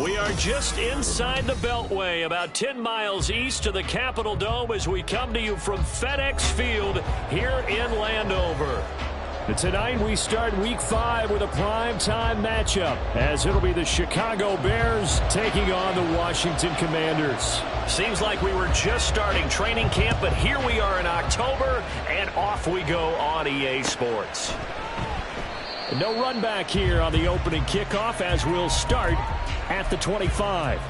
We are just inside the Beltway, about 10 miles east of the Capitol Dome as we come to you from FedEx Field here in Landover. And tonight we start Week 5 with a primetime matchup, as it'll be the Chicago Bears taking on the Washington Commanders. Seems like we were just starting training camp, but here we are in October, and off we go on EA Sports. No run back here on the opening kickoff as we'll start at the 25.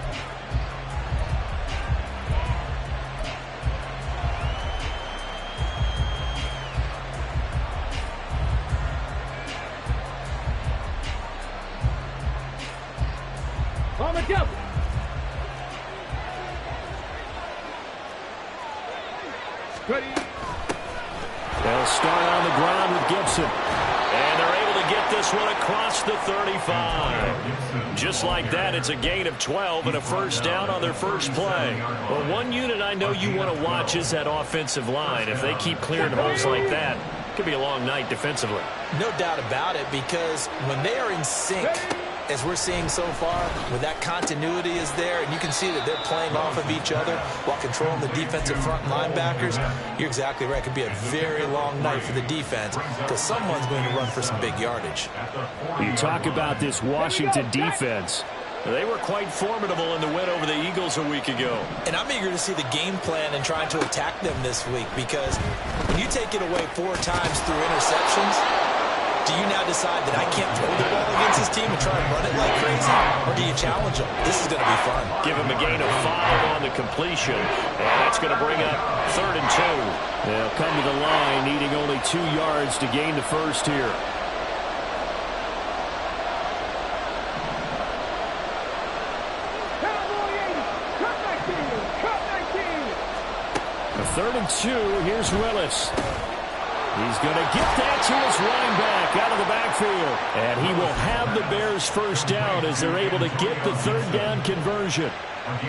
On the double. Ready. They'll start on the ground with Gibson. And they're able to get this one across the 35. Just like that, it's a gain of 12 and a first down on their first play. Well, one unit I know you want to watch is that offensive line. If they keep clearing holes like that, it could be a long night defensively. No doubt about it, because when they are in sync, as we're seeing so far, when that continuity is there, and you can see that they're playing off of each other while controlling the defensive front linebackers, you're exactly right. It could be a very long night for the defense because someone's going to run for some big yardage. You talk about this Washington defense. They were quite formidable in the win over the Eagles a week ago. And I'm eager to see the game plan and trying to attack them this week, because when you take it away 4 times through interceptions, do you now decide that I can't throw the ball against this team and try and run it like crazy? Or do you challenge them? This is going to be fun. Give him a gain of 5 on the completion. And that's going to bring up 3rd and 2. They'll come to the line needing only 2 yards to gain the first here. A 3rd and 2. Here's Willis. He's going to get that to his running back out of the backfield. And he will have the Bears first down as they're able to get the 3rd down conversion.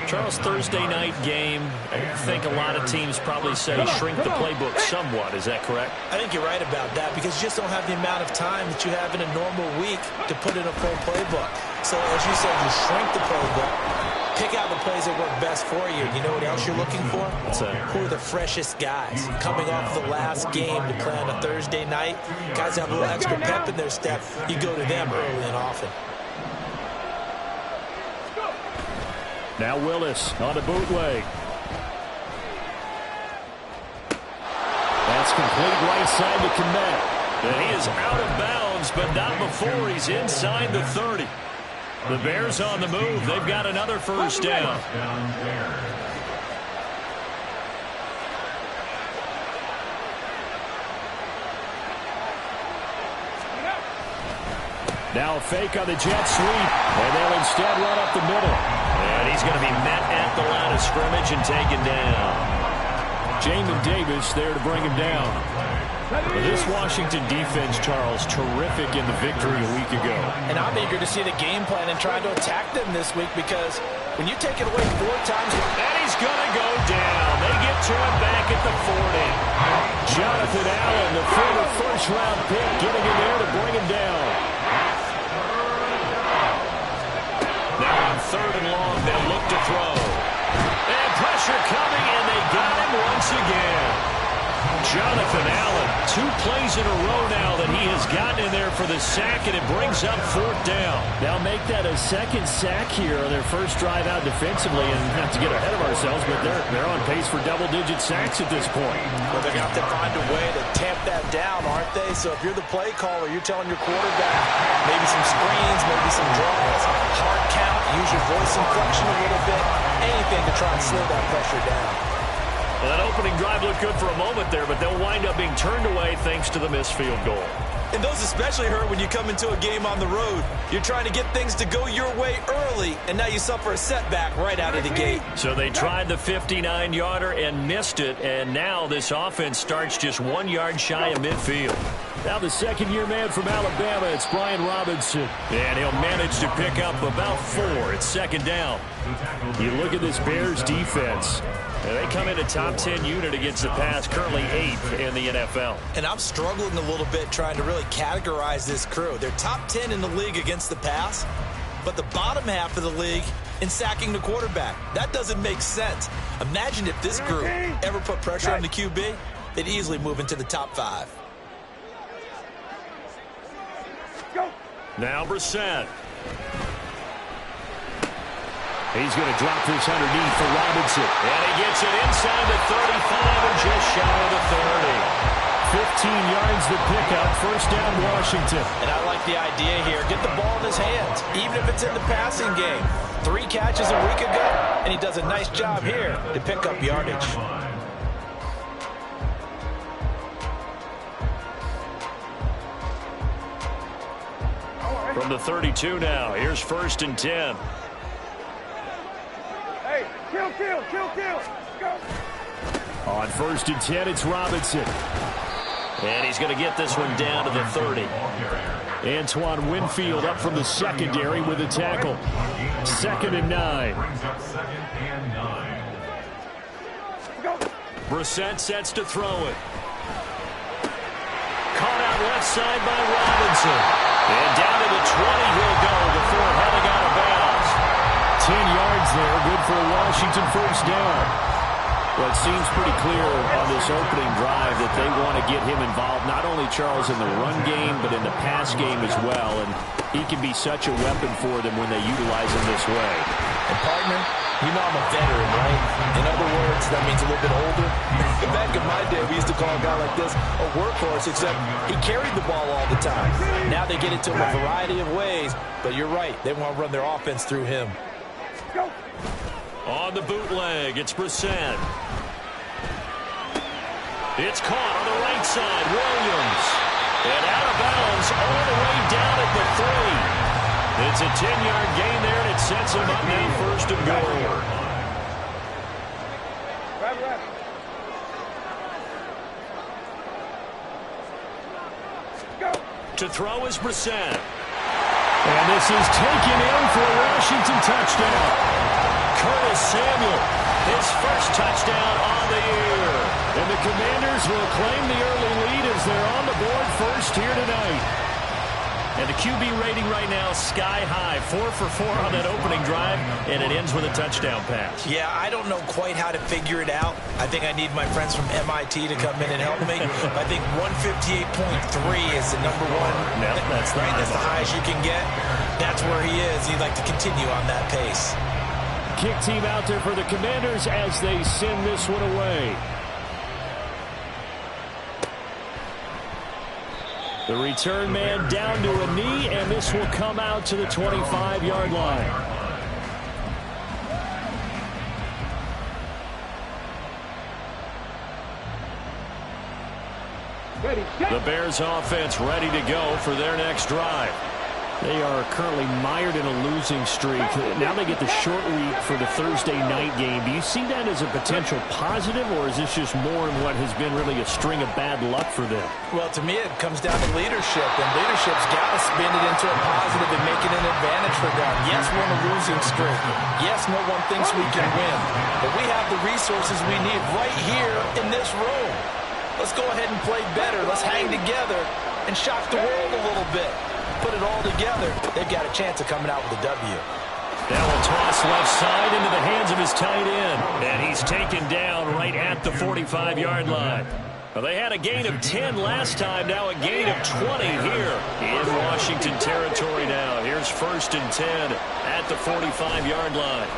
Charles, Thursday night game, I think a lot of teams probably say shrink the playbook somewhat. Is that correct? I think you're right about that, because you just don't have the amount of time that you have in a normal week to put in a full playbook. So as you said, you shrink the playbook. Pick out the plays that work best for you. You know what else you're looking for? Who are the freshest guys coming off the last game to play on a Thursday night? Guys have a little extra pep in their step. You go to them early and often. Now Willis on the bootleg. That's complete right side to Kmet. And he is out of bounds, but not before he's inside the 30. The Bears on the move. They've got another first down. Now a fake on the jet sweep, and they'll instead run up the middle. And he's going to be met at the line of scrimmage and taken down. Jamin Davis there to bring him down. This Washington defense, Charles, terrific in the victory a week ago. And I'm eager to see the game plan and try to attack them this week, because when you take it away 4 times... And he's going to go down. They get to him back at the 40. Jonathan Allen, the former first-round pick, getting in there to bring him down. Now on 3rd and long, they'll look to throw. And pressure coming, and they got him once again. Jonathan Allen, 2 plays in a row now that he has gotten in there for the sack, and it brings up 4th down. They'll make that a 2nd sack here on their first drive out defensively, and not to get ahead of ourselves, but they're on pace for double-digit sacks at this point. Well, they're going to have to find a way to tamp that down, aren't they? So if you're the play caller, you're telling your quarterback maybe some screens, maybe some draws, hard count, use your voice inflection a little bit, anything to try and slow that pressure down. Well, that opening drive looked good for a moment there, but they'll wind up being turned away thanks to the missed field goal. And those especially hurt when you come into a game on the road. You're trying to get things to go your way early, and now you suffer a setback right out of the gate. So they tried the 59-yarder and missed it, and now this offense starts just 1 yard shy of midfield. Now the second-year man from Alabama, it's Brian Robinson. And he'll manage to pick up about 4. It's 2nd down. You look at this Bears defense. And they come in a top 10 unit against the pass, currently 8th in the NFL. And I'm struggling a little bit trying to really categorize this crew. They're top 10 in the league against the pass, but the bottom half of the league in sacking the quarterback. That doesn't make sense. Imagine if this group ever put pressure on the QB, they'd easily move into the top 5. Now Brissett. He's going to drop this underneath for Robinson. And he gets it inside the 35 and just shy of the 30. 15 yards the pickup. First down, Washington. And I like the idea here. Get the ball in his hands, even if it's in the passing game. 3 catches a week ago, and he does a nice job here to pick up yardage. From the 32 now, here's 1st and 10. Hey, kill. Go. On 1st and 10, it's Robinson. And he's going to get this one down to the 30. Antoine Winfield up from the secondary with a tackle. 2nd and 9. Brissett sets to throw it. Caught out left side by Robinson. And down to the 20 he'll go before heading out of bounds. 10 yards there, good for a Washington first down. Well, it seems pretty clear on this opening drive that they want to get him involved, not only, Charles, in the run game, but in the pass game as well. And he can be such a weapon for them when they utilize him this way. And, partner, you know I'm a veteran, right? In other words, that means a little bit older. Back in my day, we used to call a guy like this a workhorse, except he carried the ball all the time. Now they get it to him a variety of ways, but you're right. They want to run their offense through him. Go. On the bootleg, it's Brissett. It's caught on the right side, Williams. And out of bounds all the way down at the 3. It's a 10-yard gain there, and it sets him up now 1st and goal. Go. To throw is Brissett. And this is taken in for a Washington touchdown. Curtis Samuel, his first touchdown on the year. And the Commanders will claim the early lead as they're on the board first here tonight. And the QB rating right now sky high. 4 for 4 on that opening drive, and it ends with a touchdown pass. Yeah, I don't know quite how to figure it out. I think I need my friends from MIT to come in and help me. I think 158.3 is the number one. Yep, that's right. That's the highest you can get. That's where he is. He'd like to continue on that pace. Kick team out there for the Commanders as they send this one away. The return man down to a knee, and this will come out to the 25-yard line. The Bears offense ready to go for their next drive. They are currently mired in a losing streak. Now they get the short week for the Thursday night game. Do you see that as a potential positive, or is this just more in what has been really a string of bad luck for them? Well, to me, it comes down to leadership, and leadership's got to spin it into a positive and make it an advantage for them. Yes, we're on a losing streak. Yes, no one thinks we can win, but we have the resources we need right here in this room. Let's go ahead and play better. Let's hang together and shock the world a little bit. Put it all together, they've got a chance of coming out with a W. That will toss left side into the hands of his tight end. And he's taken down right at the 45-yard line. Well, they had a gain of 10 last time, now a gain of 20 here in Washington territory now. Here's 1st and 10 at the 45-yard line.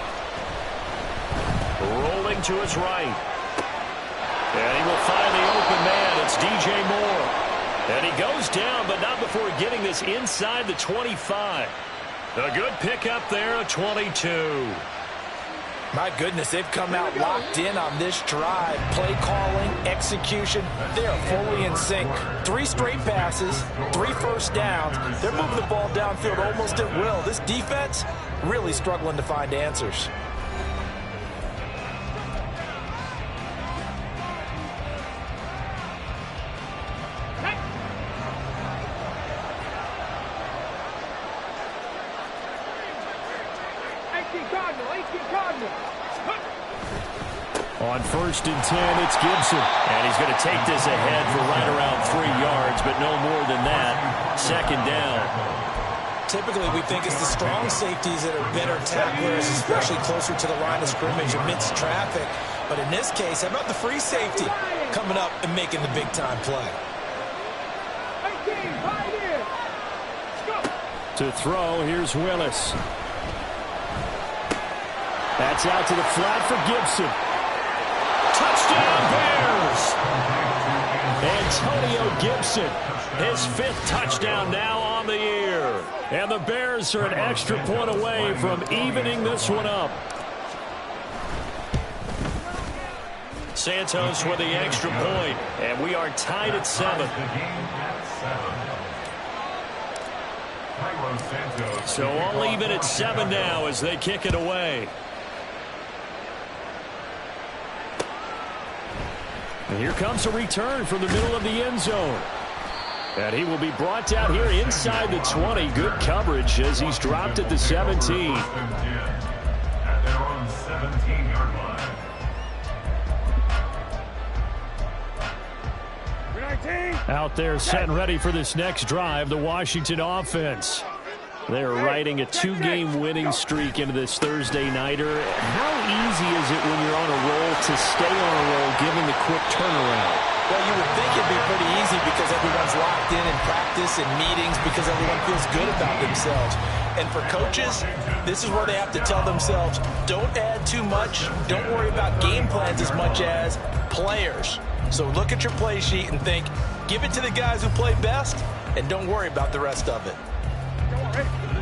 Rolling to his right. And he will find the open man. It's DJ Moore. And he goes down, but not before getting this inside the 25. A good pickup there, a 22. My goodness, they've come out locked in on this drive. Play calling, execution, they are fully in sync. 3 straight passes, 3 first downs. They're moving the ball downfield almost at will. This defense really struggling to find answers. On 1st and 10, it's Gibson. And he's going to take this ahead for right around 3 yards, but no more than that. 2nd down. typically we think it's the strong safeties that are better tacklers, especially closer to the line of scrimmage amidst traffic. But in this case, how about the free safety coming up and making the big-time play? To throw, here's Willis. That's out to the flat for Gibson. Touchdown, Bears! Antonio Gibson, his 5th touchdown now on the year. And the Bears are an extra point away from evening this one up. Santos with the extra point, and we are tied at 7. So all even at 7 now as they kick it away. And here comes a return from the middle of the end zone. And he will be brought down here inside the 20. Good coverage as he's dropped at the 17. At their own 17-yard line. Out there set and ready for this next drive, the Washington offense. They're riding a 2-game winning streak into this Thursday nighter. How easy is it when you're on a roll to stay on a roll given the quick turnaround? Well, you would think it'd be pretty easy because everyone's locked in practice and meetings because everyone feels good about themselves. And for coaches, this is where they have to tell themselves, don't add too much, don't worry about game plans as much as players. So look at your play sheet and think, give it to the guys who play best, and don't worry about the rest of it.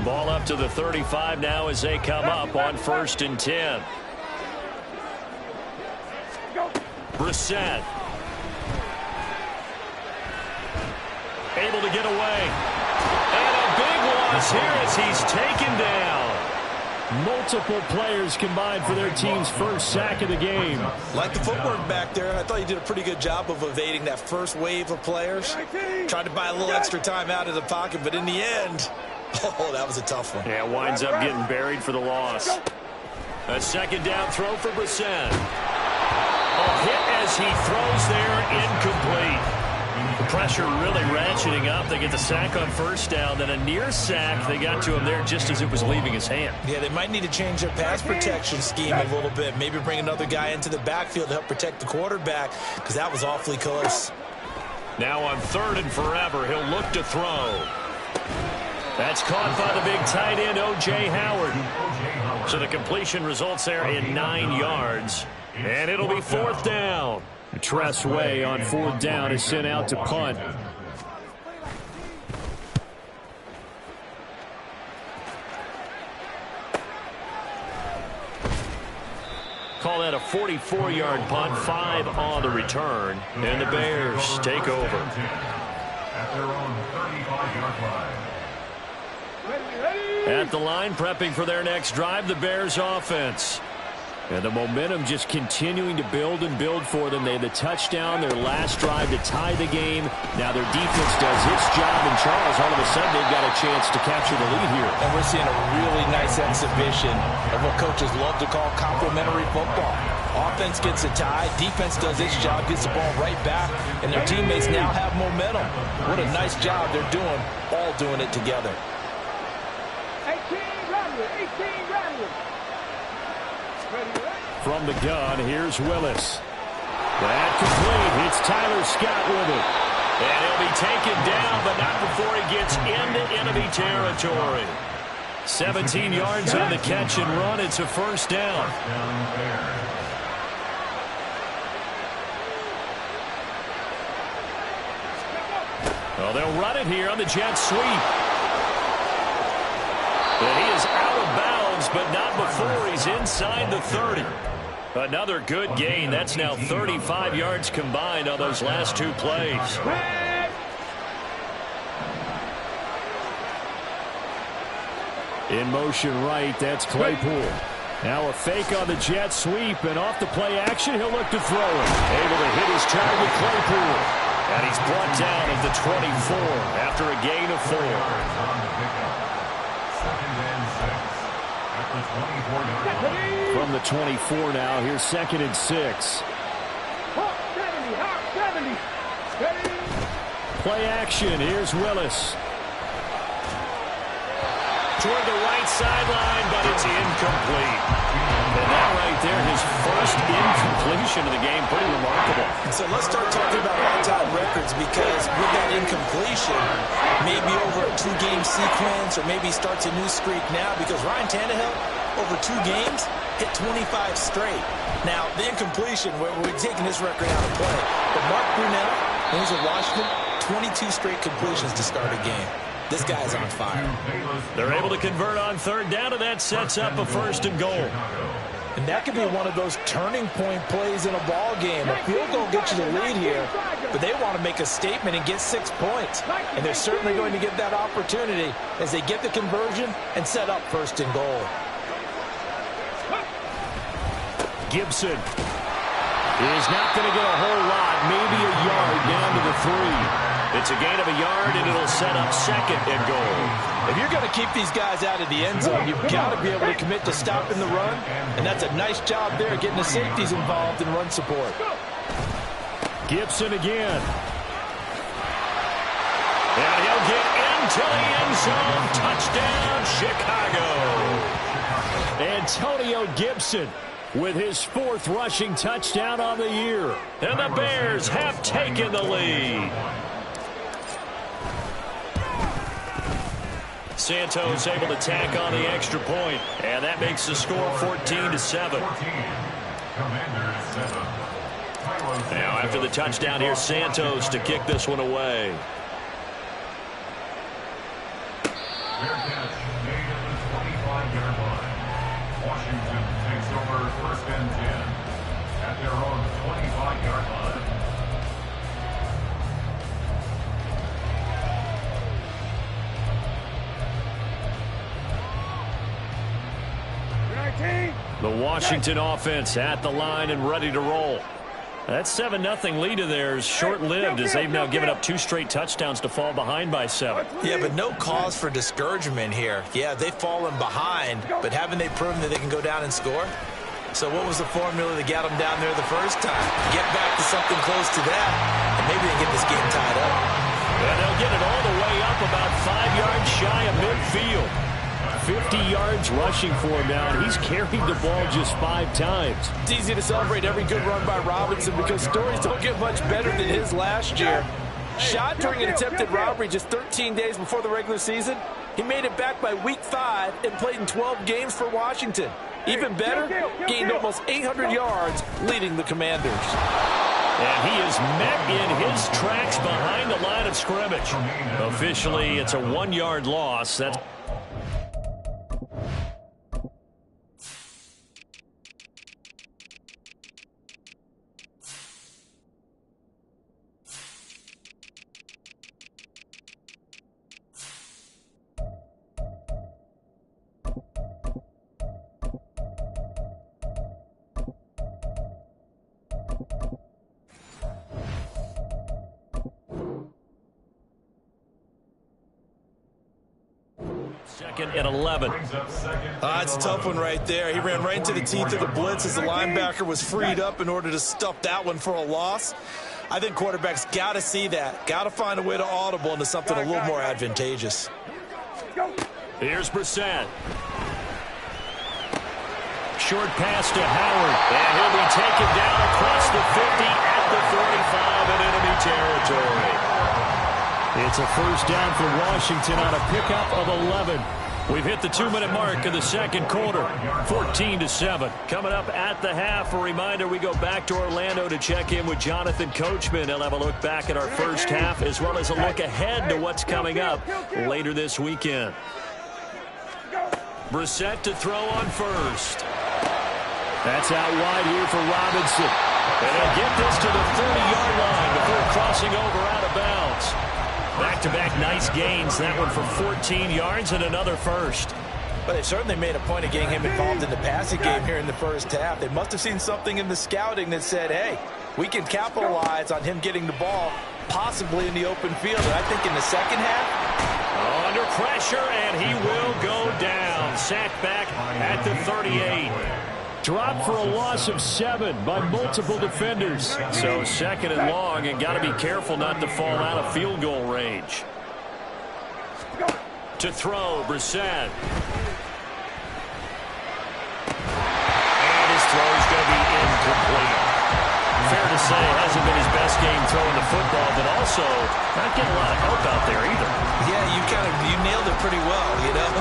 Ball up to the 35 now as they come up on 1st and 10. Brissett. Able to get away. And a big loss here as he's taken down. Multiple players combined for their team's first sack of the game. Like the footwork back there, I thought he did a pretty good job of evading that first wave of players. Tried to buy a little extra time out of the pocket, but in the end, oh, that was a tough one. Yeah, winds up getting buried for the loss. A 2nd down throw for Brissett. A hit as he throws there, incomplete. The pressure really ratcheting up. They get the sack on 1st down, then a near sack. They got to him there just as it was leaving his hand. Yeah, they might need to change their pass protection scheme a little bit. Maybe bring another guy into the backfield to help protect the quarterback because that was awfully close. Now on 3rd and forever, he'll look to throw. That's caught by the big tight end, O.J. Howard. So the completion results there in 9 yards. And it'll be 4th down. Tress Way on 4th down is sent out to punt. Call that a 44-yard punt, 5 on the return. And the Bears take over. At their own 35-yard line. At the line, prepping for their next drive, the Bears offense. And the momentum just continuing to build and build for them. They had the touchdown, their last drive to tie the game. Now their defense does its job, and Charles, all of a sudden, they've got a chance to capture the lead here. And we're seeing a really nice exhibition of what coaches love to call complementary football. Offense gets a tie, defense does its job, gets the ball right back, and their teammates now have momentum. What a nice job they're doing, all doing it together. 18 Radley. From the gun, here's Willis. That complete. It's Tyler Scott with it. And he'll be taken down, but not before he gets into enemy territory. 17 yards on the catch and run. It's a 1st down. Well, they'll run it here on the jet sweep. And he is out of bounds, but not before he's inside the 30. Another good gain. That's now 35 yards combined on those last 2 plays. In motion right, that's Claypool. Now a fake on the jet sweep, and off the play action, he'll look to throw it. Able to hit his target, Claypool. And he's brought down at the 24 after a gain of 4. From the 24 now, here's 2nd and 6. Play action, here's Willis. toward the right sideline, but it's incomplete. And that right there, his first incompletion of the game, pretty remarkable. So let's start talking about all-time records, because with that incompletion, maybe over a 2-game sequence, or maybe starts a new streak now, because Ryan Tannehill, over 2 games, hit 25 straight. Now, the incompletion, we're taking this record out of play. But Mark Brunell, when he was at Washington, 22 straight completions to start a game. This guy's on fire. They're able to convert on third down, and that sets up a 1st and goal. And that could be one of those turning point plays in a ball game. A field goal gets you the lead here, but they want to make a statement and get 6 points. And they're certainly going to get that opportunity as they get the conversion and set up 1st and goal. Gibson is not going to get a whole lot, maybe a yard down to the 3. It's a gain of a yard, and it'll set up 2nd and goal. If you're going to keep these guys out of the end zone, you've got to be able to commit to stopping the run, and that's a nice job there, getting the safeties involved in run support. Gibson again. And he'll get into the end zone. Touchdown, Chicago. Antonio Gibson with his 4th rushing touchdown on the year. And the Bears have taken the lead. Santos able to tack on the extra point, and that makes the score 14-7. Now after the touchdown, here's Santos to kick this one away. Washington takes over 1st and 10 at their own 25-yard line. The Washington offense at the line and ready to roll. That 7-0 lead of theirs short-lived, as they've now given up 2 straight touchdowns to fall behind by 7. Yeah, but no cause for discouragement here. Yeah, they've fallen behind, but haven't they proven that they can go down and score? So what was the formula that got them down there the first time? Get back to something close to that, and maybe they get this game tied up. And they'll get it all the way up about 5 yards shy of midfield. 50 yards rushing for him now, and he's carried the ball just 5 times. It's easy to celebrate every good run by Robinson because stories don't get much better than his last year. Shot during an attempted robbery just 13 days before the regular season. He made it back by week 5 and played in 12 games for Washington. Even better, gained almost 800 yards leading the Commanders. And he is met in his tracks behind the line of scrimmage. Officially, it's a 1-yard loss. That's second and 11. It's a tough one right there. He ran right into the teeth of the blitz as the linebacker was freed up in order to stuff that one for a loss. I think quarterbacks got to see that. Got to find a way to audible into something a little more advantageous. Here's Brissett. Short pass to Howard. And he'll be taken down across the 50 at the 45 in enemy territory. It's a first down for Washington on a pickup of 11. We've hit the 2-minute mark of the second quarter, 14-7. Coming up at the half, a reminder, we go back to Orlando to check in with Jonathan Coachman. He'll have a look back at our first half as well as a look ahead to what's coming up later this weekend. Brissett to throw on first. That's out wide here for Robinson. And he'll get this to the 30-yard line before crossing over out of bounds. Back-to-back nice gains. That one for 14 yards and another first. But they certainly made a point of getting him involved in the passing game here in the first half. They must have seen something in the scouting that said, hey, we can capitalize on him getting the ball possibly in the open field. And I think in the second half, under pressure, and he will go down. Sacked back at the 38. Dropped for a loss of 7 by multiple defenders. So second and long, and got to be careful not to fall out of field goal range. To throw, Brissett. And his throw is going to be incomplete. Fair to say, hasn't been his best game throwing the football, but also not getting a lot of help out there either. Yeah, you nailed it pretty well, you know.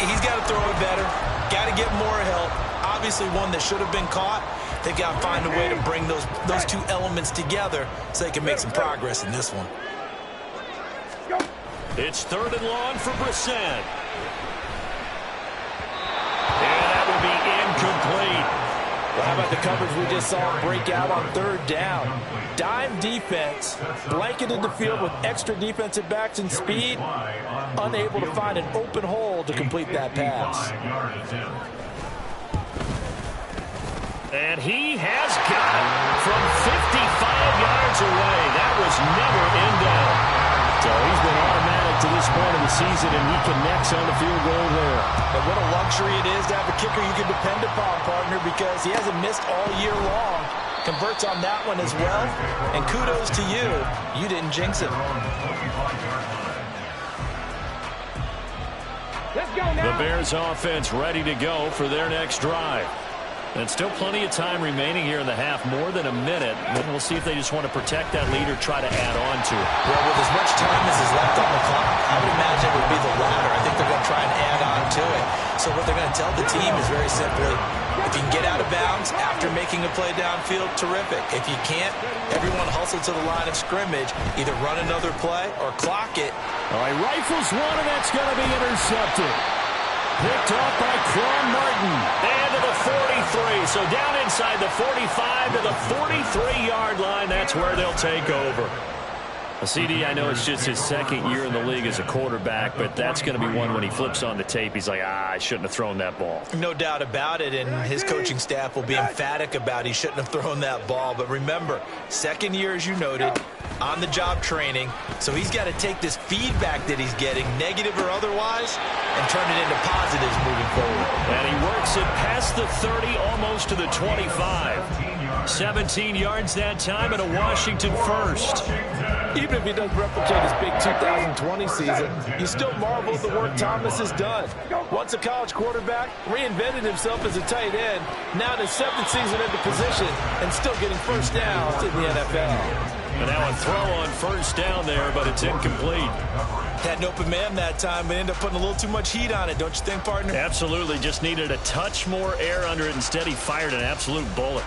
He's got to throw it better. Got to get more help. Obviously one that should have been caught. They've got to find a way to bring those two elements together so they can make some progress in this one. It's 3rd and long for Brissett. And that will be incomplete. Well, how about the coverage we just saw him break out on 3rd down? Dime defense, blanketed the field with extra defensive backs and speed, unable to find an open hole to complete that pass. And he has got it from 55 yards away. That was never in doubt. So he's been automatic to this point of the season, and he connects on the field goal there. And what a luxury it is to have a kicker you can depend upon, partner, because he hasn't missed all year long. Converts on that one as well. And kudos to you. You didn't jinx it. Let's go now. The Bears offense ready to go for their next drive. And still plenty of time remaining here in the half, more than a minute. And we'll see if they just want to protect that lead or try to add on to it. Well, with as much time as is left on the clock, I would imagine it would be the latter. I think they're going to try and add on to it. So what they're going to tell the team is very simply, if you can get out of bounds after making a play downfield, terrific. If you can't, everyone hustle to the line of scrimmage, either run another play or clock it. All right, rifles one, and that's going to be intercepted. Picked off by Quan Martin. And to the 43. So down inside the 45 to the 43-yard line. That's where they'll take over. CD, I know it's just his 2nd year in the league as a quarterback, but that's going to be one when he flips on the tape. He's like, I shouldn't have thrown that ball. No doubt about it, and his coaching staff will be emphatic about he shouldn't have thrown that ball. But remember, 2nd year, as you noted, on-the-job training, so he's got to take this feedback that he's getting, negative or otherwise, and turn it into positives moving forward. And he works it past the 30, almost to the 25. 17 yards that time, and a Washington first. Even if he doesn't replicate his big 2020 season, you still marvel at the work Thomas has done. Once a college quarterback, reinvented himself as a tight end, now in his 7th season at the position, and still getting first downs in the NFL. And now a throw on first down there, but it's incomplete. Had an open man that time, but ended up putting a little too much heat on it, don't you think, partner? Absolutely. Just needed a touch more air under it. Instead, he fired an absolute bullet.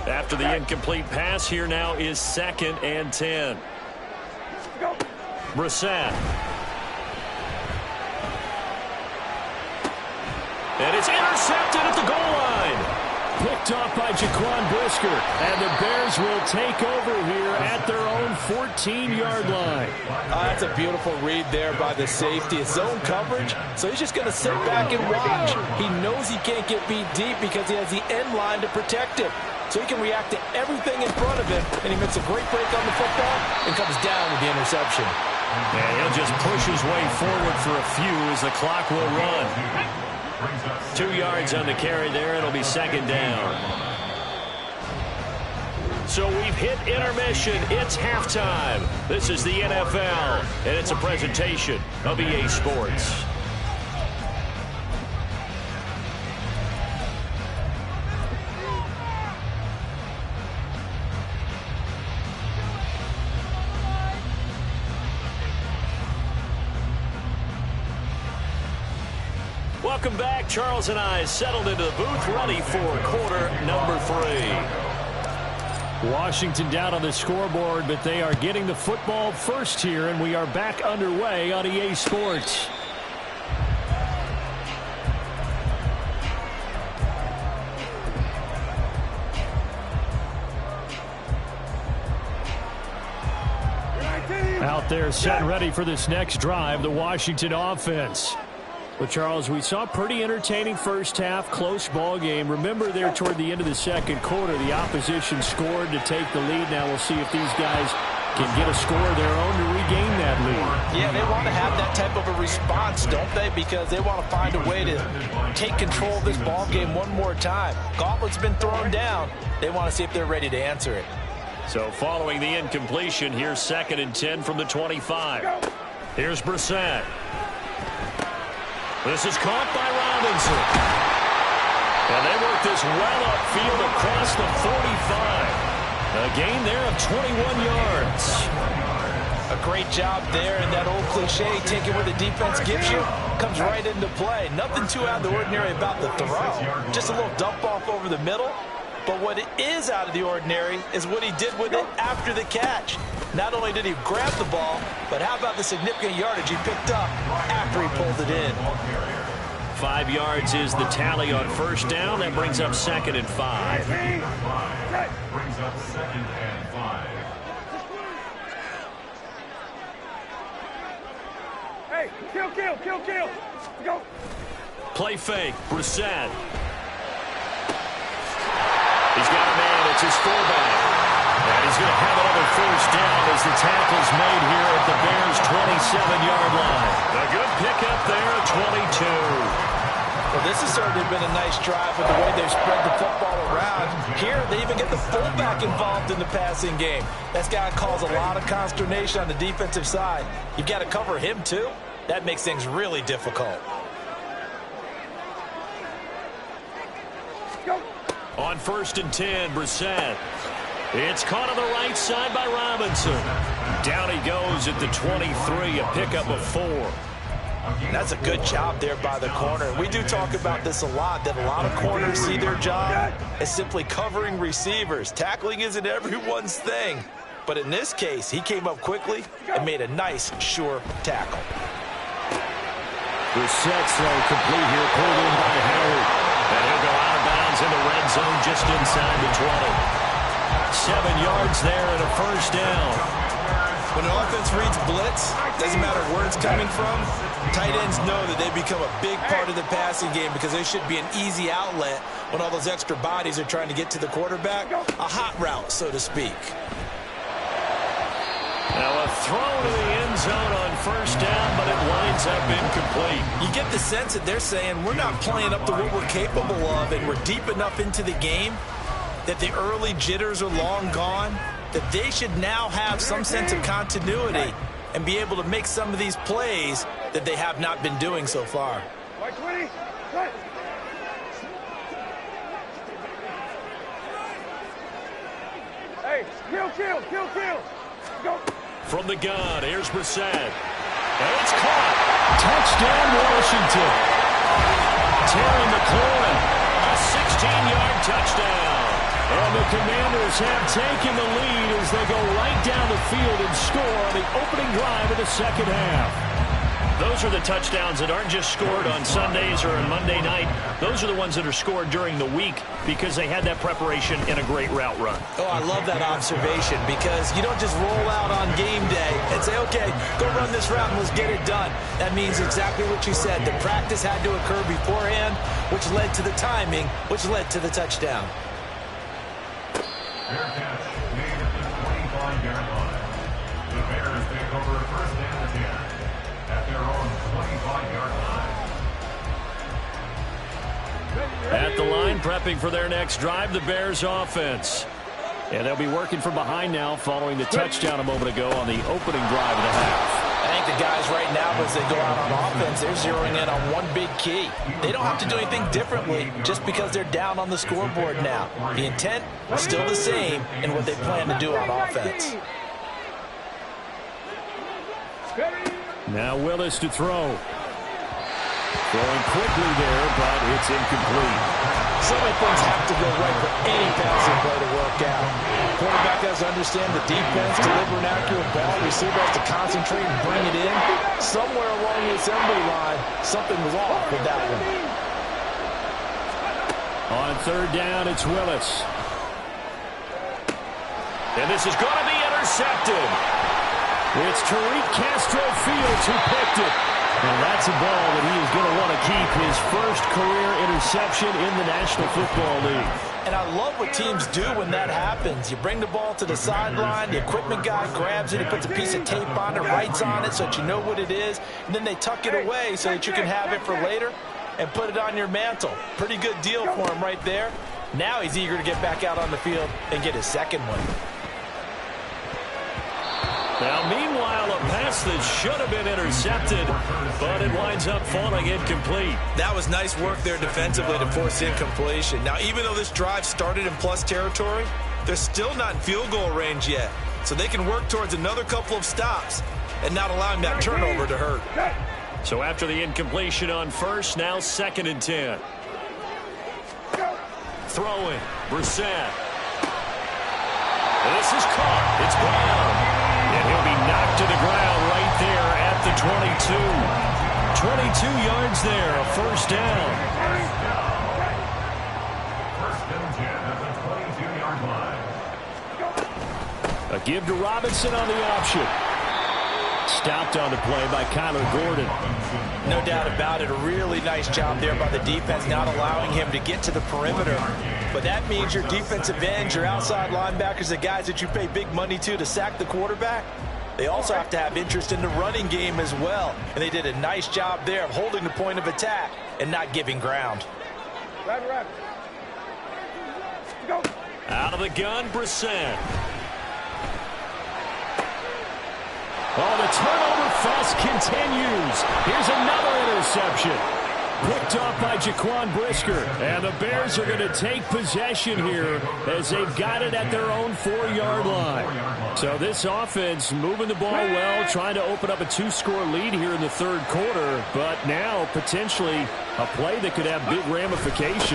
After the incomplete pass, here now is 2nd and 10. Brissett. And it's intercepted at the goal line. Picked off by Jaquan Brisker. And the Bears will take over here at their own 14-yard line. That's a beautiful read there by the safety. It's zone coverage, so he's just going to sit back and watch. He knows he can't get beat deep because he has the end line to protect him. So he can react to everything in front of him, and he makes a great break on the football and comes down with the interception. Yeah, he'll just push his way forward for a few as the clock will run. 2 yards on the carry there. It'll be 2nd down. So we've hit intermission. It's halftime. This is the NFL, and it's a presentation of EA Sports. Welcome back. Charles and I settled into the booth, ready for quarter number 3. Washington down on the scoreboard, but they are getting the football first here, and we are back underway on EA Sports. Out there set and ready for this next drive, the Washington offense. But, Charles, we saw a pretty entertaining first half, close ball game. Remember there toward the end of the 2nd quarter, the opposition scored to take the lead. Now we'll see if these guys can get a score of their own to regain that lead. Yeah, they want to have that type of a response, don't they? Because they want to find a way to take control of this ball game one more time. Gauntlet's been thrown down. They want to see if they're ready to answer it. So following the incompletion, here's 2nd and 10 from the 25. Here's Brissett. This is caught by Robinson. And they work this well upfield across the 45. A gain there of 21 yards. A great job there, and that old cliche, taking what the defense gives you, comes right into play. Nothing too out of the ordinary about the throw. Just a little dump off over the middle. But what is out of the ordinary is what he did with it after the catch. Not only did he grab the ball, but how about the significant yardage he picked up after he pulled it in. 5 yards is the tally on 1st down. That brings up 2nd and 5. Brings up 2nd and 5. Hey, kill. Go. Play fake. Brissett. He's got a man. It's his fullback. And he's going to have another 1st down as the tackle's made here at the Bears' 27-yard line. A good pickup there at 22. Well, this has certainly been a nice drive with the way they've spread the football around. Here, they even get the fullback involved in the passing game. That's got to cause a lot of consternation on the defensive side. You've got to cover him, too. That makes things really difficult. Go. On 1st and 10, Brissett. It's caught on the right side by Robinson. Down he goes at the 23, a pickup of 4. That's a good job there by the corner. We do talk about this a lot, that a lot of corners see their job as simply covering receivers. Tackling isn't everyone's thing. But in this case, he came up quickly and made a nice, sure tackle. Brissett's throw complete here, pulled in by Howard. And he'll go out of bounds in the red zone just inside the 20. 7 yards there and a 1st down. When an offense reads blitz, doesn't matter where it's coming from, tight ends know that they become a big part of the passing game because they should be an easy outlet when all those extra bodies are trying to get to the quarterback. A hot route, so to speak. Now a throw to the end zone on 1st down, but it winds up incomplete. You get the sense that they're saying we're not playing up to what we're capable of, and we're deep enough into the game that the early jitters are long gone, that they should now have some sense of continuity and be able to make some of these plays that they have not been doing so far. White 20. Cut. Hey, kill. Go. From the gun, here's Brissett. And it's caught. Touchdown, Washington. Terry McLaurin, a 16-yard touchdown. And the Commanders have taken the lead as they go right down the field and score on the opening drive of the 2nd half. Those are the touchdowns that aren't just scored on Sundays or on Monday night. Those are the ones that are scored during the week because they had that preparation in a great route run. Oh, I love that observation because you don't just roll out on game day and say, okay, go run this route and let's get it done. That means exactly what you said. The practice had to occur beforehand, which led to the timing, which led to the touchdown. Fair catch made at the 25-yard line. The Bears take over 1st and 10 at their own 25-yard line. At the line, prepping for their next drive, the Bears offense. And they'll be working from behind now following the touchdown a moment ago on the opening drive of the half. I think the guys right now, as they go out on offense, they're zeroing in on one big key. They don't have to do anything differently just because they're down on the scoreboard now. The intent is still the same in what they plan to do on offense. Now Willis to throw. Throwing quickly there, but it's incomplete. So many things have to go right for any passing play to work out. Quarterback has to understand the defense, deliver an accurate ball. Receiver has to concentrate and bring it in. Somewhere along the assembly line, something was off with that one. On 3rd down, it's Willis. And this is going to be intercepted. It's Tariq Castro Fields who picked it. And that's a ball that he is going to want to keep, his first career interception in the National Football League. And I love what teams do when that happens. You bring the ball to the sideline, the equipment guy grabs it, he puts a piece of tape on it, writes on it so that you know what it is, and then they tuck it away so that you can have it for later and put it on your mantle. Pretty good deal for him right there. Now he's eager to get back out on the field and get his second one. Now, meanwhile, a pass that should have been intercepted, but it winds up falling incomplete. That was nice work there defensively to force incompletion. Now, even though this drive started in plus territory, they're still not in field goal range yet. So they can work towards another couple of stops and not allowing that turnover to hurt. So after the incompletion on first, now 2nd and 10. Throwing, Brissett. This is caught. It's Brown. And he'll be knocked to the ground right there at the 22. 22 yards there, a first down. First and 10 at the 22-yard line. A give to Robinson on the option. Stopped on the play by Kyler Gordon. No doubt about it. A really nice job there by the defense, not allowing him to get to the perimeter. But that means your defensive ends, your outside linebackers, the guys that you pay big money to sack the quarterback, they also have to have interest in the running game as well. And they did a nice job there of holding the point of attack and not giving ground. Go. Out of the gun, Brissett. Oh, the turnover fest continues. Here's another interception. Picked off by Jaquan Brisker. And the Bears are going to take possession here as they've got it at their own 4-yard line. So this offense moving the ball well, trying to open up a 2-score lead here in the third quarter. But now potentially a play that could have big ramifications.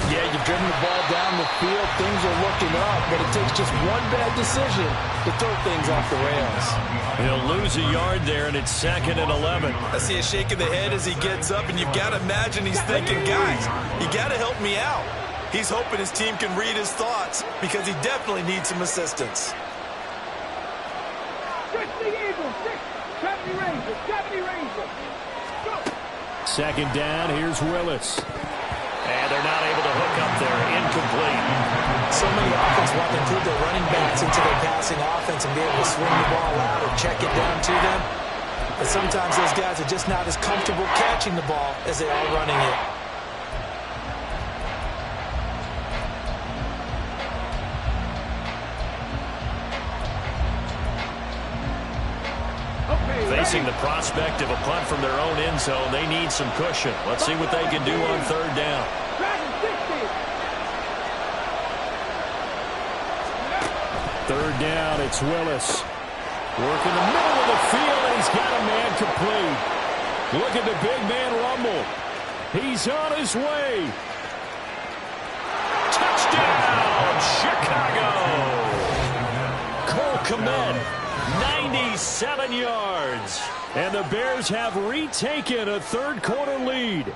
Yeah, you've driven the ball down the field. Things are looking up, but it takes just one bad decision to throw things off the rails. He'll lose a yard there, and it's 2nd and 11. I see a shake of the head as he gets up, and you've got to imagine he's thinking, guys, you got to help me out. He's hoping his team can read his thoughts because he definitely needs some assistance. 60 Eagles, 70 Rangers, 70 Rangers. Go. 2nd down, here's Willis. And they're not able to hook up there. Incomplete. So many offenses want to include their running backs into their passing offense and be able to swing the ball out or check it down to them. But sometimes those guys are just not as comfortable catching the ball as they are running it. Facing the prospect of a punt from their own end zone, they need some cushion. Let's see what they can do on 3rd down. 3rd down, it's Willis. Working the middle of the field, and he's got a man complete. Look at the big man rumble. He's on his way. Touchdown, Chicago. Cole Kmet. 97 yards. And the Bears have retaken a third quarter lead.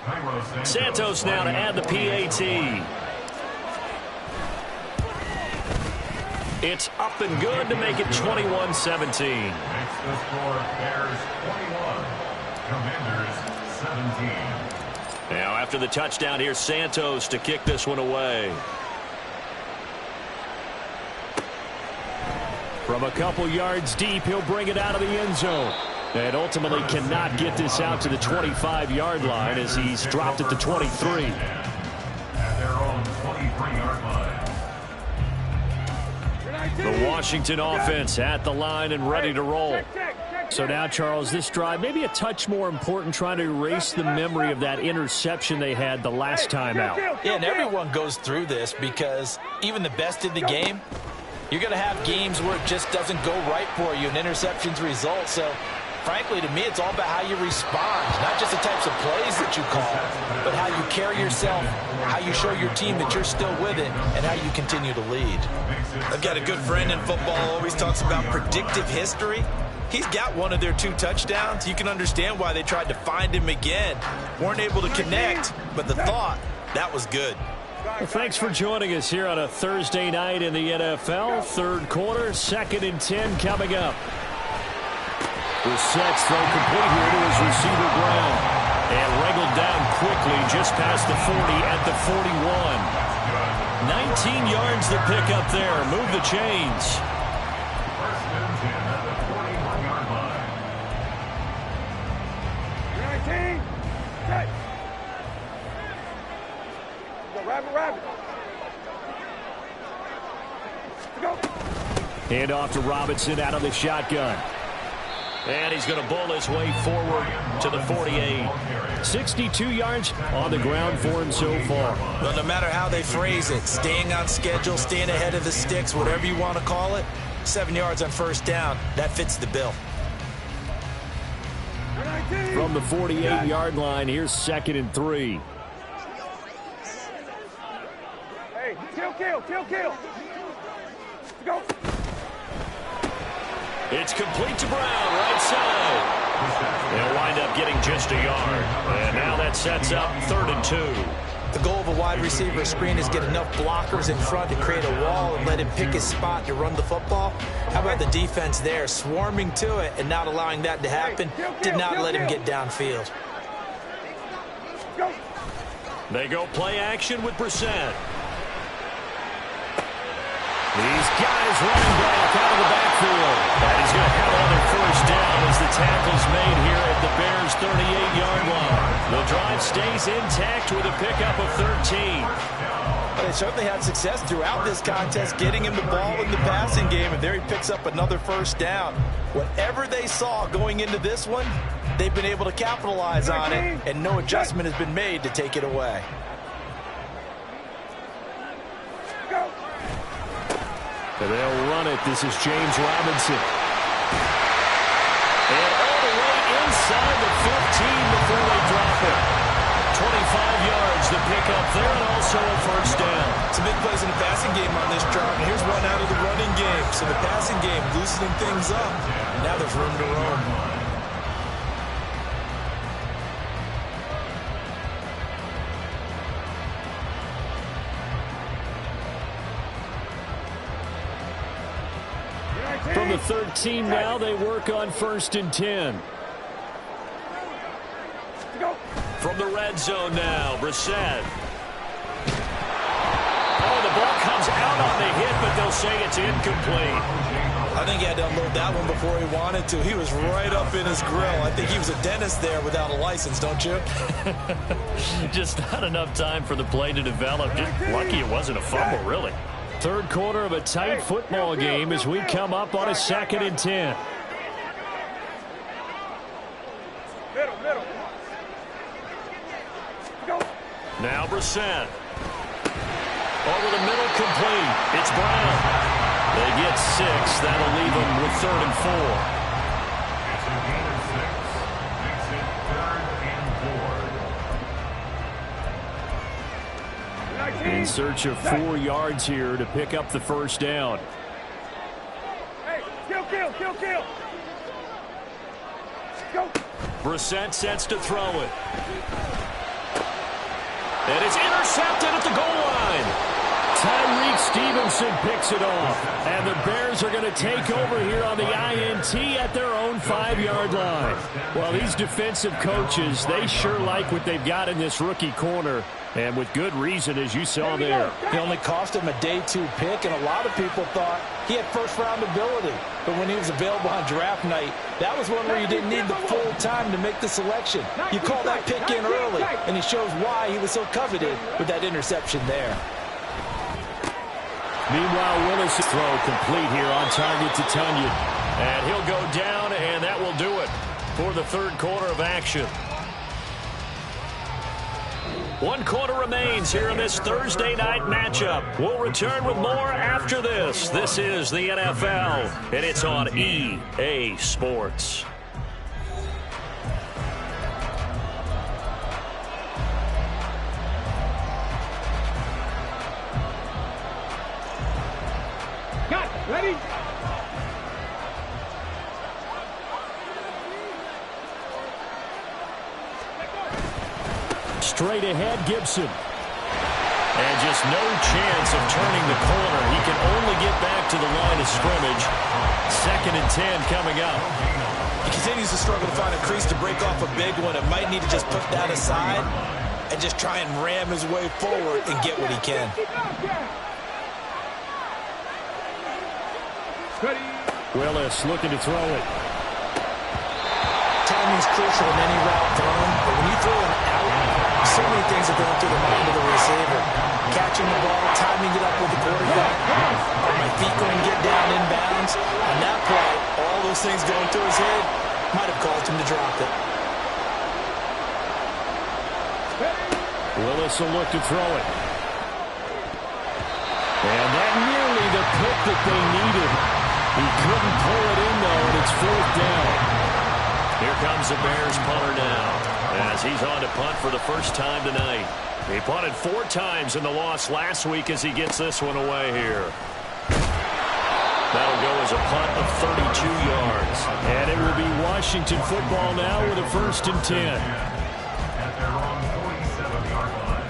Santos now to add the PAT. It's up and good to make it 21-17. Makes the score Bears 21, Commanders 17. Now after the touchdown, here's Santos to kick this one away. From a couple yards deep, he'll bring it out of the end zone. And ultimately cannot get this out to the 25-yard line as he's dropped at the 23. At their own 23-yard line. The Washington offense at the line and ready to roll. So now, Charles, this drive maybe a touch more important, trying to erase the memory of that interception they had the last time out. Yeah, and everyone goes through this because even the best in the game, you're going to have games where it just doesn't go right for you and interceptions result. So, frankly, to me, it's all about how you respond, not just the types of plays that you call, but how you carry yourself, how you show your team that you're still with it, and how you continue to lead. I've got a good friend in football who always talks about predictive history. He's got one of their 2 touchdowns. You can understand why they tried to find him again. Weren't able to connect, but the thought, that was good. Well, thanks for joining us here on a Thursday night in the NFL. Third quarter, 2nd and 10 coming up. Brissett's throw complete here to his receiver Brown. And wrangled down quickly just past the 40 at the 41. 19 yards to pick up there. Move the chains. First and 10 at the 41-yard line. 19. Set. Go, rabbit. Go. Hand off to Robinson out of the shotgun. And he's going to bull his way forward to the 48. 62 yards on the ground for him so far. Well, no matter how they phrase it, staying on schedule, staying ahead of the sticks, whatever you want to call it, 7 yards on first down, that fits the bill. From the 48-yard line, here's 2nd and 3. Hey, kill. Go. It's complete to Brown, right side. They'll wind up getting just a yard. And now that sets up 3rd and 2. The goal of a wide receiver screen is get enough blockers in front to create a wall and let him pick his spot to run the football. How about the defense there, swarming to it and not allowing that to happen? Did not let him get downfield. They go play action with Brissett. These guys running back out of the backfield. And he's going to have another first down as the tackle's made here at the Bears' 38-yard line. The drive stays intact with a pickup of 13. They certainly had success throughout this contest, getting him the ball in the passing game, and there he picks up another first down. Whatever they saw going into this one, they've been able to capitalize on it, and no adjustment has been made to take it away. And they'll run it. This is James Robinson. And all the way inside the 15 before they drop it. 25 yards to pick up there, and also a first down. Some big plays in the passing game on this drive, and here's one out of the running game. So the passing game loosening things up. Now there's room to roam. From the 13 now, they work on 1st and 10. From the red zone now, Brissett. Oh, the ball comes out on the hit, but they'll say it's incomplete. I think he had to unload that one before he wanted to. He was right up in his grill. I think he was a dentist there without a license, don't you? Just not enough time for the play to develop. Just lucky it wasn't a fumble, really. 3rd quarter of a tight football game as we come up on a 2nd and 10. Middle. Go. Now Brissett. Over the middle, complete. It's Brown. They get 6. That'll leave them with 3rd and 4. It's a gain of 6. Makes it 3rd and 4. In search of 4 yards here to pick up the first down. Hey, kill. Go. Brissett sets to throw it. And it's intercepted at the goal line. Tyreek Stevenson picks it off. And the Bears are going to take over here on the INT at their own 5-yard line. Well, these defensive coaches, they sure like what they've got in this rookie corner. And with good reason, as you saw there. He only cost him a day 2 pick, and a lot of people thought he had first-round ability. But when he was available on draft night, that was one where you didn't need the full time to make the selection. You call that pick in early, and he shows why he was so coveted with that interception there. Meanwhile, Willis' throw complete here on target to Tunyon. And he'll go down, and that will do it for the 3rd quarter of action. 1 quarter remains here in this Thursday night matchup. We'll return with more after this. This is the NFL, and it's on EA Sports. Got it. Ready? Straight ahead, Gibson. And just no chance of turning the corner. He can only get back to the line of scrimmage. 2nd and 10 coming up. He continues to struggle to find a crease to break off a big one. It might need to just put that aside and just try and ram his way forward and get what he can. Willis looking to throw it. Timing's crucial in any route thrown, but when you throw it out, so many things are going through the mind of the receiver. Catching the ball, timing it up with the quarterback. Are my feet going to get down inbounds? On that play, all those things going through his head, Might have caused him to drop it. Willis will look to throw it. And that nearly the pick that they needed. He couldn't pull it in, though, and it's 4th down. Here comes the Bears punter now, as he's on to punt for the first time tonight. He punted 4 times in the loss last week as he gets this one away here. That'll go as a punt of 32 yards. And it will be Washington football now with a 1st and 10. At their own 47-yard line.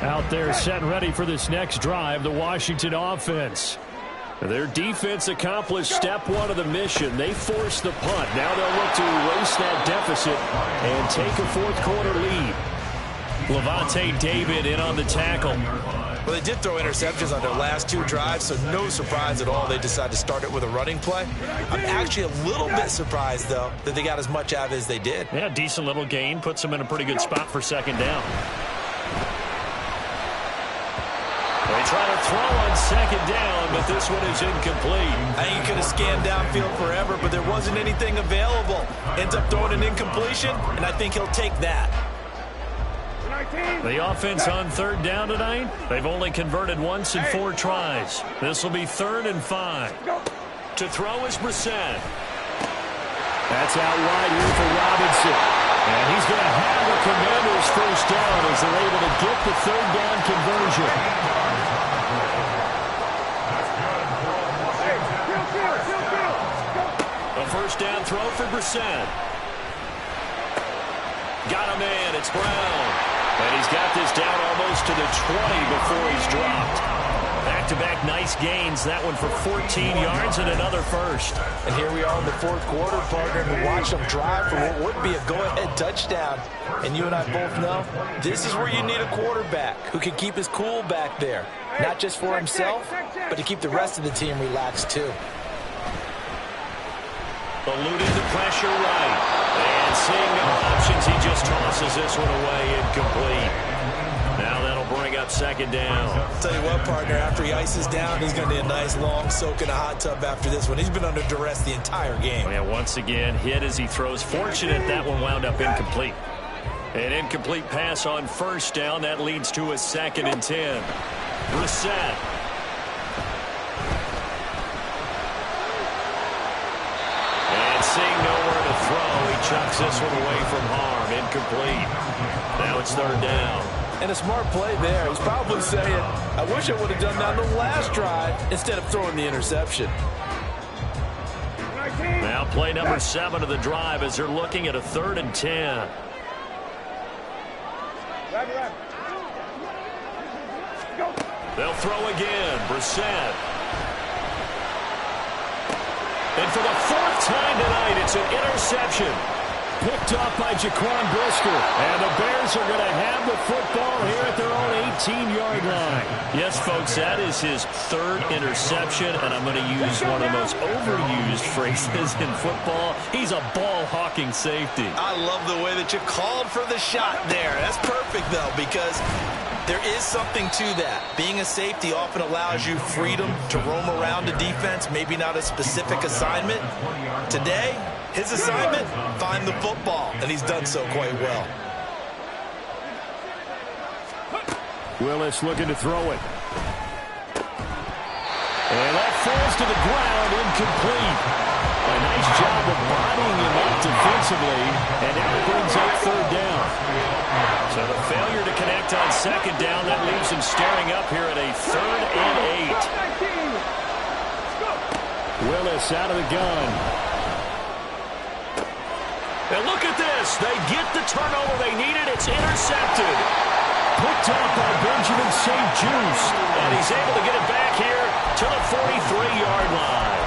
Out there set ready for this next drive, the Washington offense. Their defense accomplished step 1 of the mission. They forced the punt. Now they'll look to erase that deficit and take a 4th quarter lead. Levante David in on the tackle. Well, they did throw interceptions on their last 2 drives, so no surprise at all they decided to start it with a running play. I'm actually a little bit surprised, though, that they got as much out of it as they did. Yeah, decent little gain. Puts them in a pretty good spot for 2nd down. They try to throw on 2nd down, but this one is incomplete. I think he could have scanned downfield forever, but there wasn't anything available. Ends up throwing an incompletion, and I think he'll take that. The offense on 3rd down tonight, they've only converted once in 4 tries. This will be 3rd and 5. To throw is Brissett. That's out wide here for Robinson. And he's going to have the Commanders' 1st down as they're able to get the 3rd down conversion. A 1st down throw for Brissett. Got a man, it's Brown. And he's got this down almost to the 20 before he's dropped. Back-to-back nice gains. That one for 14 yards and another 1st. And here we are in the 4th quarter, partner, and we watch them drive for what would be a go-ahead touchdown. And you and I both know this is where you need a quarterback who can keep his cool back there. Not just for himself, but to keep the rest of the team relaxed too. Eluding the pressure right. And seeing no options, he just tosses this one away incomplete. Now that'll bring up 2nd down. I'll tell you what, partner, after he ices down, he's going to need a nice long soak in a hot tub after this one. He's been under duress the entire game. Oh, yeah, once again, hit as he throws. Fortunate that one wound up incomplete. An incomplete pass on 1st down. That leads to a 2nd and 10. Brissett. And seeing nowhere to throw, he chucks this one away from harm. Incomplete. Now it's 3rd down. And a smart play there. He's probably saying, I wish I would have done that on the last drive instead of throwing the interception. Now play number 7 of the drive as they're looking at a 3rd and 10. They'll throw again. Brissett. And for the 4th time tonight, it's an interception. Picked up by Jaquan Brisker. And the Bears are going to have the football here at their own 18-yard line. Yes, folks, that is his 3rd interception, and I'm going to use one of the most overused phrases in football. He's a ball-hawking safety. I love the way that you called for the shot there. That's perfect, though, because there is something to that. Being a safety often allows you freedom to roam around the defense, maybe not a specific assignment. Today, his assignment, find the football, and he's done so quite well. Willis looking to throw it. And that falls to the ground, incomplete. A nice job of bodying him up defensively, and now it brings up 3rd down. So the failure to connect on 2nd down, that leaves him staring up here at a 3rd and 8. Willis out of the gun. And look at this. They get the turnover they needed. It's intercepted. Picked up by Benjamin St. Juste. And he's able to get it back here to the 43-yard line.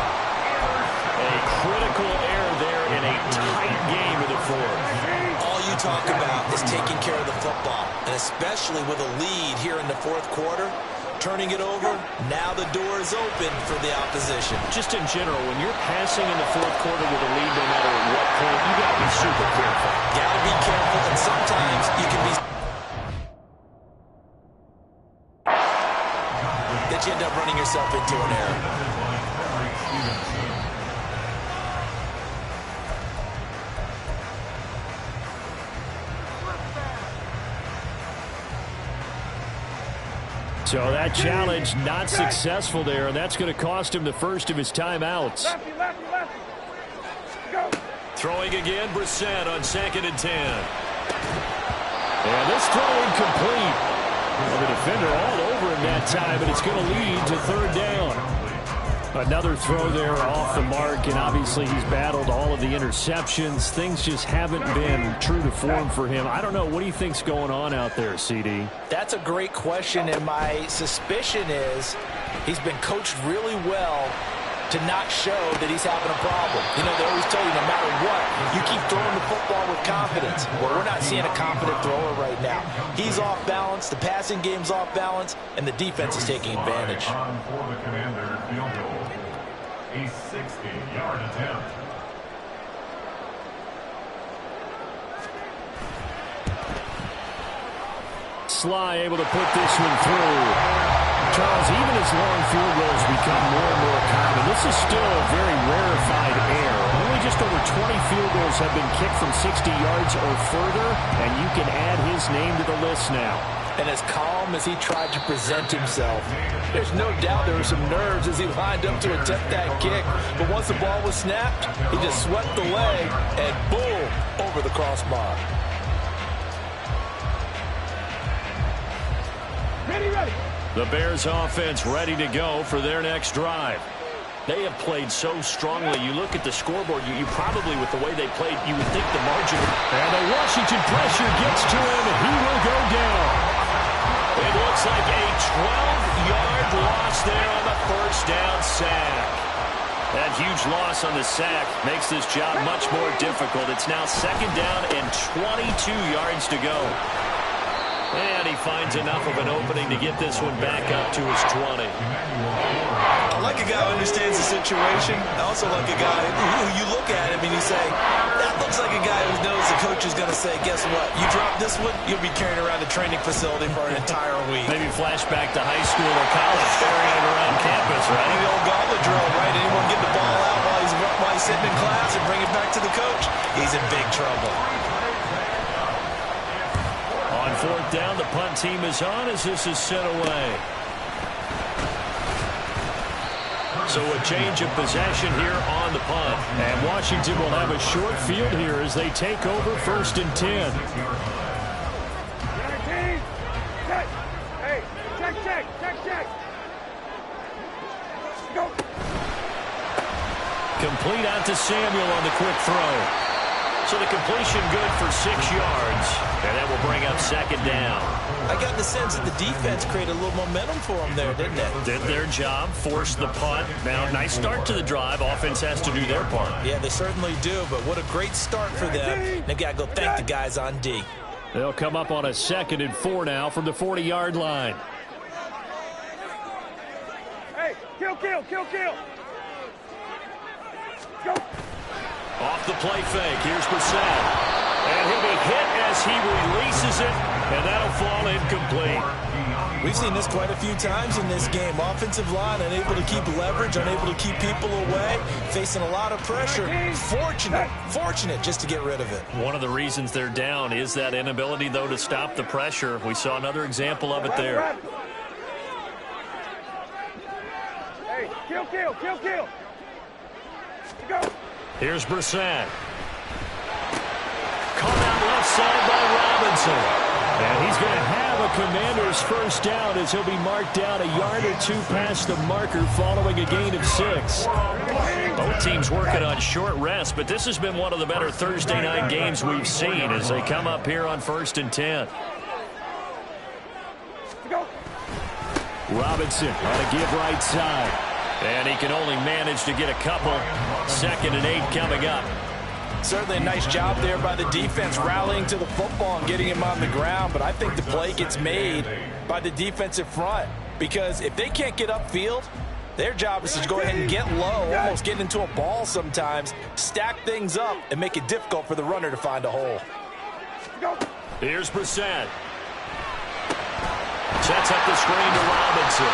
A critical error there in a tight game of the 4th. All you talk about is taking care of the football, and especially with a lead here in the 4th quarter. Turning it over, now the door is open for the opposition. Just in general, when you're passing in the 4th quarter with a lead, no matter at what point, you got to be super careful. Got to be careful, and sometimes you can be... yourself into an error. So that challenge not successful there, and that's going to cost him the first of his timeouts. Lefty, lefty, lefty. Go. Throwing again, Brissett on 2nd and 10. And this throw incomplete. Well, the defender all over him that time, but it's going to lead to 3rd down. Another throw there off the mark, and obviously he's battled all of the interceptions. Things just haven't been true to form for him. I don't know. What do you think's going on out there, CD? That's a great question, and my suspicion is he's been coached really well to not show that he's having a problem. You know, they always tell you no matter what, you keep throwing the football with confidence. Well, we're not seeing a confident thrower right now. He's off balance, the passing game's off balance, and the defense is taking advantage. On for the Commanders, field goal. A 60-yard attempt. Sly able to put this one through. Charles, even as long field goals become more and more common, this is still a very rarefied air. Only just over 20 field goals have been kicked from 60 yards or further, and you can add his name to the list now. And as calm as he tried to present himself, there's no doubt there were some nerves as he lined up to attempt that kick. But once the ball was snapped, he just swept the leg and boom, over the crossbar. Ready. The Bears offense ready to go for their next drive. They have played so strongly. You look at the scoreboard, you probably, with the way they played, you would think the margin. And the Washington pressure gets to him, and he will go down. It looks like a 12-yard loss there on the first down sack. That huge loss on the sack makes this job much more difficult. It's now 2nd down and 22 yards to go. And he finds enough of an opening to get this one back up to his 20. I like a guy who understands the situation. I also like a guy who you look at him and you say, that looks like a guy who knows the coach is going to say, guess what? You drop this one, you'll be carrying around the training facility for an entire week. Maybe flashback to high school or college, carrying it around campus, right? The old gauntlet drill, right? Anyone get the ball out while he's sitting in class and bring it back to the coach? He's in big trouble. On 4th down, the punt team is on as this is sent away. So a change of possession here on the punt. And Washington will have a short field here as they take over 1st and 10. Check. Hey, check. Go. Complete out to Samuel on the quick throw. So the completion good for 6 yards. And that will bring up 2nd down. I got the sense that the defense created a little momentum for them there, didn't it? Did their job, forced the punt. Now, nice start to the drive. Offense has to do their part. Yeah, they certainly do, but what a great start for them. They've got to go thank the guys on D. They'll come up on a 2nd and 4 now from the 40-yard line. Hey, kill. Go. Off the play fake. Here's Brissett. And he'll be hit as he releases it, and that'll fall incomplete. We've seen this quite a few times in this game. Offensive line unable to keep leverage, unable to keep people away, facing a lot of pressure. Fortunate just to get rid of it. One of the reasons they're down is that inability, though, to stop the pressure. We saw another example of it there. Hey, kill. Go. Here's Brissett. Caught out left side by Robinson. And he's going to have a Commander's first down as he'll be marked down a yard or two past the marker following a gain of 6. Both teams working on short rest, but this has been one of the better Thursday night games we've seen as they come up here on 1st and 10. Robinson on a give right side. And he can only manage to get a couple. 2nd and 8 coming up. Certainly a nice job there by the defense rallying to the football and getting him on the ground, but I think the play gets made by the defensive front because if they can't get upfield, their job is to go ahead and get low, almost get into a ball sometimes, stack things up, and make it difficult for the runner to find a hole. Here's Brissett. Sets up the screen to Robinson.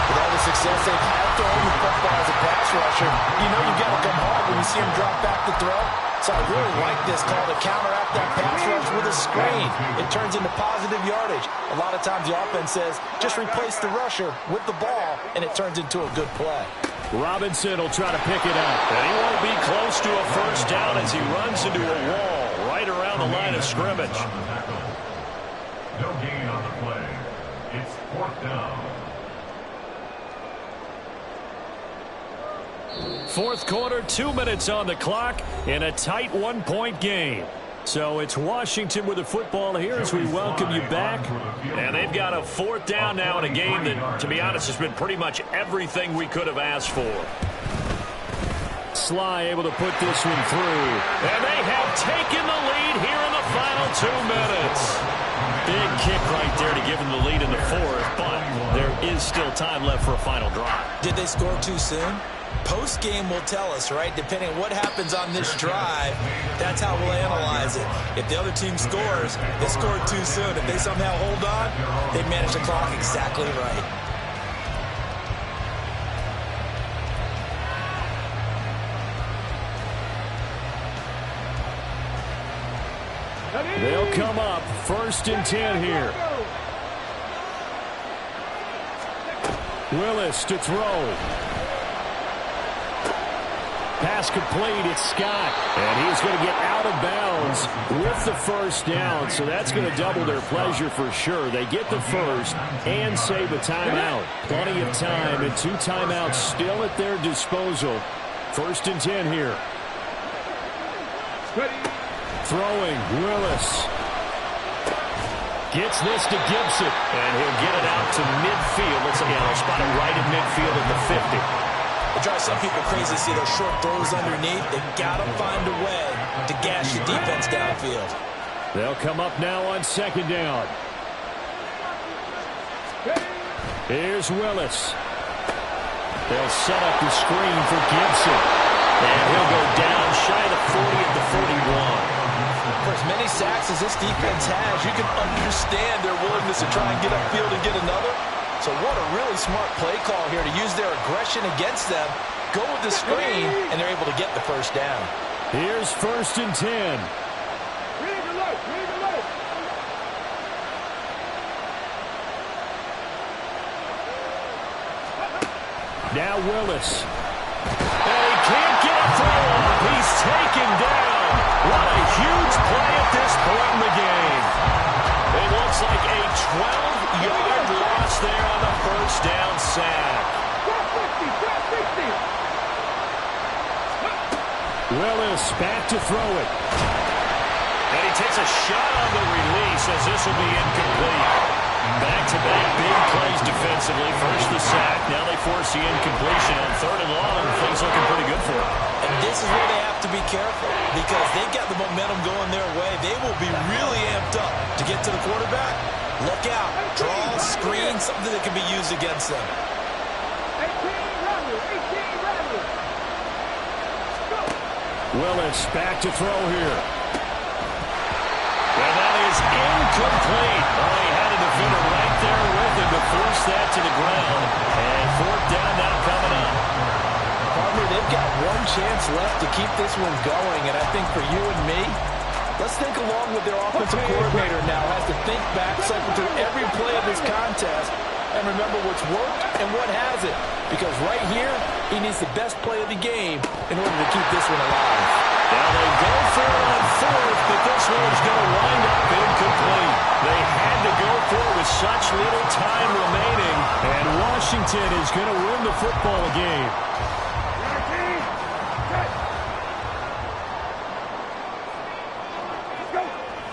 With all the success they've had throwing the football as a pass rusher, you know you've got to come hard when you see him drop back to throw. So I really like this call to counteract that pass rush with a screen. It turns into positive yardage. A lot of times the offense says, just replace the rusher with the ball, and it turns into a good play. Robinson will try to pick it up. And he won't be close to a first down as he runs into a wall right around the line of scrimmage. No gain on the play. It's 4th down. Fourth quarter, 2 minutes on the clock in a tight 1-point game. So it's Washington with the football here as we welcome you back. And they've got a 4th down now in a game that, to be honest, has been pretty much everything we could have asked for. Sly able to put this one through. And they have taken the lead here in the final 2 minutes. Big kick right there to give them the lead in the fourth, but there is still time left for a final drive. Did they score too soon? Post-game will tell us, right? Depending on what happens on this drive, that's how we'll analyze it. If the other team scores, they scored too soon. If they somehow hold on, they manage the clock exactly right. They'll come up 1st and 10 here. Willis to throw. Pass complete, it's Scott. And he's going to get out of bounds with the first down. So that's going to double their pleasure for sure. They get the first and save a timeout. Plenty of time and 2 timeouts still at their disposal. 1st and 10 here. Throwing, Willis. Gets this to Gibson. And he'll get it out to midfield. Looks like he'll spot it right at midfield at the 50. It drives some people crazy to see those short throws underneath. They got to find a way to gash the defense downfield. They'll come up now on 2nd down. Here's Willis. They'll set up the screen for Gibson. And he'll go down shy of the 40 at the 41. For as many sacks as this defense has, you can understand their willingness to try and get upfield and get another. So what a really smart play call here to use their aggression against them, go with the screen, and they're able to get the first down. Here's 1st and 10. Now Willis. And he can't get a throw off. He's taken down. What a huge play at this point in the game. It looks like a 12-yard loss there on the first down sack. Willis back to throw it. And he takes a shot on the release as this will be incomplete. Back-to-back big plays defensively. First the sack. Now they force the incompletion on 3rd and long. Things looking pretty good for them. And this is where they have to be careful because they've got the momentum going their way. They will be really amped up to get to the quarterback. Look out. Draw, screen, something that can be used against them. 18 Willis back to throw here. And that is incomplete. Oh, he had a defender right there with him to force that to the ground. And 4th down now coming up. Partner, they've got one chance left to keep this one going. And I think for you and me, let's think along with their offensive coordinator now. Has to think back, cycle through every play of this contest, and remember what's worked and what hasn't. Because right here, he needs the best play of the game in order to keep this one alive. Now they go for it on 4th, but this one's going to wind up incomplete. They had to go for it with such little time remaining, and Washington is going to win the football game.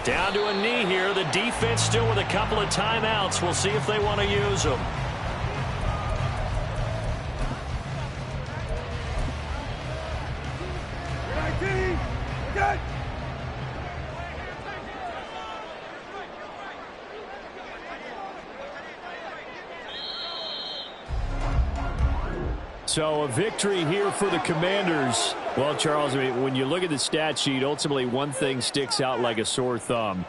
Down to a knee here. The defense still with a couple of timeouts. We'll see if they want to use them. So a victory here for the Commanders. Well, Charles, I mean, when you look at the stat sheet, ultimately one thing sticks out like a sore thumb.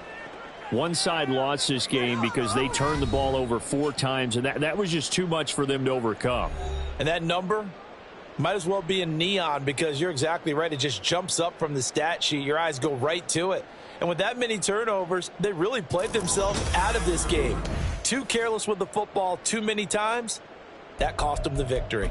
One side lost this game because they turned the ball over 4 times, and that was just too much for them to overcome. And that number might as well be in neon, because you're exactly right. It just jumps up from the stat sheet. Your eyes go right to it. And with that many turnovers, they really played themselves out of this game. Too careless with the football too many times. That cost them the victory.